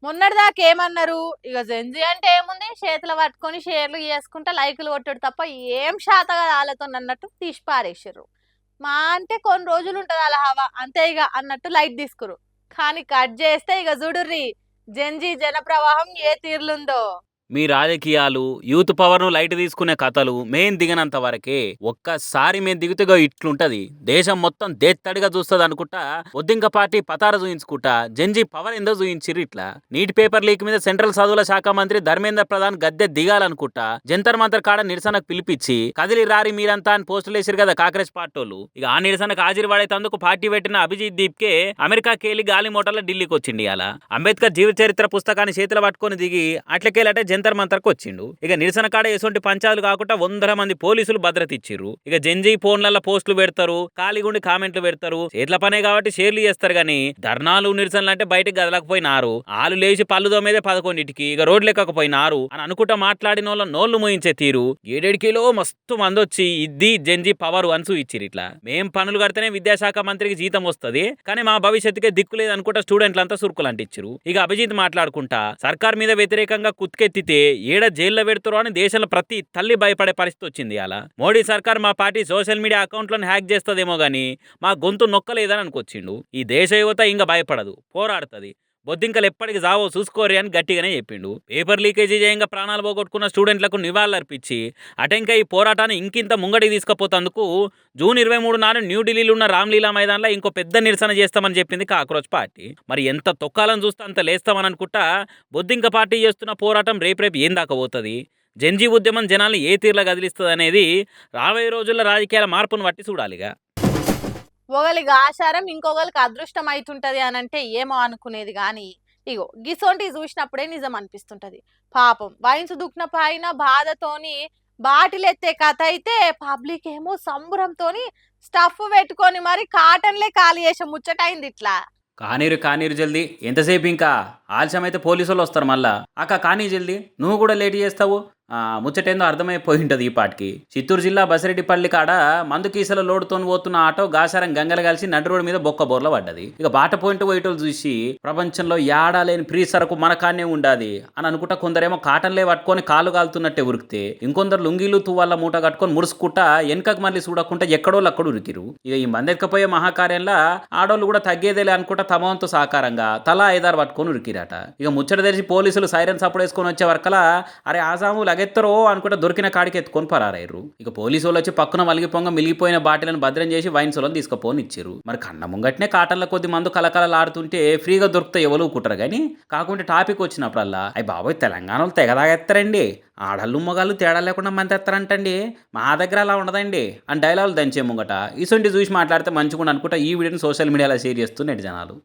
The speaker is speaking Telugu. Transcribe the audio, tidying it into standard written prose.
మొన్నటిదాకా ఏమన్నారు? ఇగ జెన్‌జీ అంటే ఏముంది? చేతుల పట్టుకొని షేర్లు చేసుకుంటా లైకులు కొట్టుడు తప్ప ఏం శాత కాదు ఆళ్ళతోనన్నట్టు తీసి పారేసిర్రు. మా అంటే కొన్ని రోజులుంటది ఆళ్ళ హవా. అంతే ఇగ అన్నట్టు లైట్ తీసుకుర్రు. కానీ కట్ చేస్తే ఇగ చూడుర్రి జెన్‌జీ జనప్రవాహం ఏ తీరులుందో. మీ రాజకీయాలు, యూత్ పవర్‌ను లైట్ తీసుకునే కథలు మేం దిగనంత వరకే. ఒక్కసారి మేం దిగితే ఇట్లుంటది. దేశం మొత్తం దేత్తడిగా చూస్తదనుకుంటా బొద్దింక పార్టీ పతార చూయించుకుంటా జెన్‌జీ పవర్ ఏందో చూయించిర్రు ఇట్లా. నీట్ పేపర్ లీక్ మీద సెంట్రల్ చదువుల శాఖ మంత్రి ధర్మేంద్ర ప్రధాన్ గద్దె దిగాలనుకుంటా జంతర్ మంతర్ కాడ నిరసనకు పిలిపించి కదిలి రారి మీరంతా అని పోస్టులు వేసిరు కదా కాంగ్రెస్ పార్టోళ్ళు. ఇక ఆ నిరసనకు హాజరు పడేతందుకు పార్టీ పెట్టిన అభిజిత్ దీప్కే అమెరికాకెళ్ళి గాలి మోటార్ల ఢిల్లీకి వచ్చిండి ఇయాల. అంబేద్కర్ జీవిత చరిత్ర పుస్తకాన్ని చేతిలో పట్టుకొని దిగి అట్లకేలటే జంతర్ మంతర్కు వచ్చిండు. ఇక నిరసన కాడ ఎసొంటి పంచాలు కాకుండా 100 మంది పోలీసులు భద్రత ఇచ్చిర్రు. ఇక జెన్జీ ఫోన్లలో పోస్టులు పెడతారు, ఖాళీగుండి కామెంట్లు పెడతారు. చేట్ల పనే కాబట్టి షేర్లు చేస్తారు గానీ ధర్నాలు నిరసనలు అంటే బయటకు గదలకపోయినారు. ఆలు లేచి పళ్ళు తోమేదే 11ంటికి ఇక రోడ్లు ఎక్కకపోయినారు అని అనుకుంటా మాట్లాడిన వాళ్ళ నోళ్లు మోయించే తీరు 7 మస్తు మంది వచ్చి ఇది జెన్జీ పవర్ అన్సు ఇచ్చిరు. ఇట్లా మేం పనులు కడితేనే విద్యాశాఖ మంత్రికి జీతం వస్తుంది కానీ మా భవిష్యత్తుకే దిక్కు లేదనుకుంటా స్టూడెంట్లంతా సురుకులు అంటించారు. ఇక అభిజిత్ మాట్లాడుకుంటా సర్కార్ మీద వ్యతిరేకంగా కుత్కెత్తితే ఏడ జైల్లో పెడతారో అని దేశంలో ప్రతి తల్లి భయపడే పరిస్థితి వచ్చింది. అలా మోడీ సర్కార్ మా పార్టీ సోషల్ మీడియా అకౌంట్లను హ్యాక్ చేస్తుందేమో గానీ మా గొంతు నొక్కలేదని అనుకొచ్చిండు. ఈ దేశ యువత ఇంకా భయపడదు, పోరాడుతుంది. బొద్దింకలు ఎప్పటికి జావో చూసుకోరి అని గట్టిగానే చెప్పిండు. పేపర్ లీకేజీ చేయంగా ప్రాణాలు పోగొట్టుకున్న స్టూడెంట్లకు నివాళులర్పించి అటెంక ఈ పోరాటాన్ని ఇంకింత ముంగడికి తీసుకుపోతందుకు జూన్ 23 నాడు న్యూఢిల్లీలో ఉన్న రామ్లీలా మైదాన్లో ఇంకో పెద్ద నిరసన చేస్తామని చెప్పింది కాక్రోచ్ పార్టీ. మరి ఎంత తొక్కాలని చూస్తే అంత లేస్తామని అనుకుంటా బొద్దింక పార్టీ చేస్తున్న పోరాటం రేపు ఏం దాకా పోతుంది, జెన్జీ ఉద్యమం జనాల్ని ఏ తీరులా కదిలిస్తుంది అనేది రాబోయే రోజుల్లో రాజకీయాల మార్పును బట్టి చూడాలిగా. ఒకలికి ఆచారం ఇంకొకరికి అదృష్టం అయితుంటది అని అంటే ఏమో అనుకునేది గాని ఇగో గిసొంటివి చూసినప్పుడే నిజం అనిపిస్తుంటది. పాపం వైన్స్ దుఃఖన పైన బాధతోని బాటిల్ ఎత్తే కథ అయితే పబ్లిక్ ఏమో సంబరంతోని స్టఫ్ పెట్టుకొని మరి కాటన్లే ఖాళీ చేసే ముచ్చటైంది ఇట్లా. కానీరు జల్దీ, ఎంతసేపు ఇంకా ఆలస్యం అయితే పోలీసు వాళ్ళు వస్తారు మళ్ళా. కానీ జల్దీ, నువ్వు కూడా లేట్ చేస్తావు. ముచ్చటేందో అర్థమైపోయి ఉంటుంది ఈ పాటికి. చిత్తూరు జిల్లా బసిరెడ్డిపల్లి కాడ మందు కీసల లోడుతో పోతున్న ఆటో గాసారం గంగలు కలిసి నడు రోడ్డు మీద బొక్క బోర్ల పడ్డది. ఇక బాట పోయింట్ పోయేటోళ్ళు చూసి ప్రపంచంలో యాడా లేని ఫ్రీ సరకు మనకానే ఉండాది అని అనుకుంటా కొందరేమో కాటన్లే పట్టుకొని కాలు కాలుతున్నట్టే ఉరికితే ఇంకొందరు లుంగీలు తువ్వాళ్ళ మూట కట్టుకొని మురుసుకుంటా వెనకకు మళ్ళీ చూడకుండా ఎక్కడోళ్ళు అక్కడ ఉరికిరు. ఇక ఈ మందెక్కపోయే మహాకార్యంలో ఆడోళ్ళు కూడా తగ్గేదేలే అనుకుంటా తమ వంతు సహకారంగా తలా 5-6 పట్టుకొని ఉరికిరట. ఇక ముచ్చట తెలిసి పోలీసులు సైరన్ సప్పుడు వేసుకొని వచ్చే వరకలా అరే ఆసాము ఎత్తరో అనుకుంటే దొరికిన కాడికి ఎత్తుకొని పరారయ్యారు. ఇక పోలీసు వాళ్ళు వచ్చి పక్కన వలిగిపోంగ మిలిగిపోయిన బాటిలను భద్రం చేసి వైన్ సోలను తీసుకుపోని ఇచ్చారు. మరి కన్న ముంగట్నే కాటన్ల కొద్ది మందు కలకలలాడుతుంటే ఫ్రీగా దొరికితే ఎవరు కుట్టరు కానీ కాకుంటే టాపిక్ వచ్చినప్పుడల్లా అయ్యి బాబోయ్ తెలంగాణలో తెగదాగెత్తారండి, ఆడళ్ళు మొగాళ్ళు తేడా లేకుండా మంది ఎత్తారంటండి, మా దగ్గర అలా ఉండదండి అని డైలాగులు దంచే ముంగట ఇసొంటి చూసి మాట్లాడితే మంచిగా అనుకుంటా ఈ వీడియోని సోషల్ మీడియాలో షేర్ చేస్తూ నెట్ జనాలు.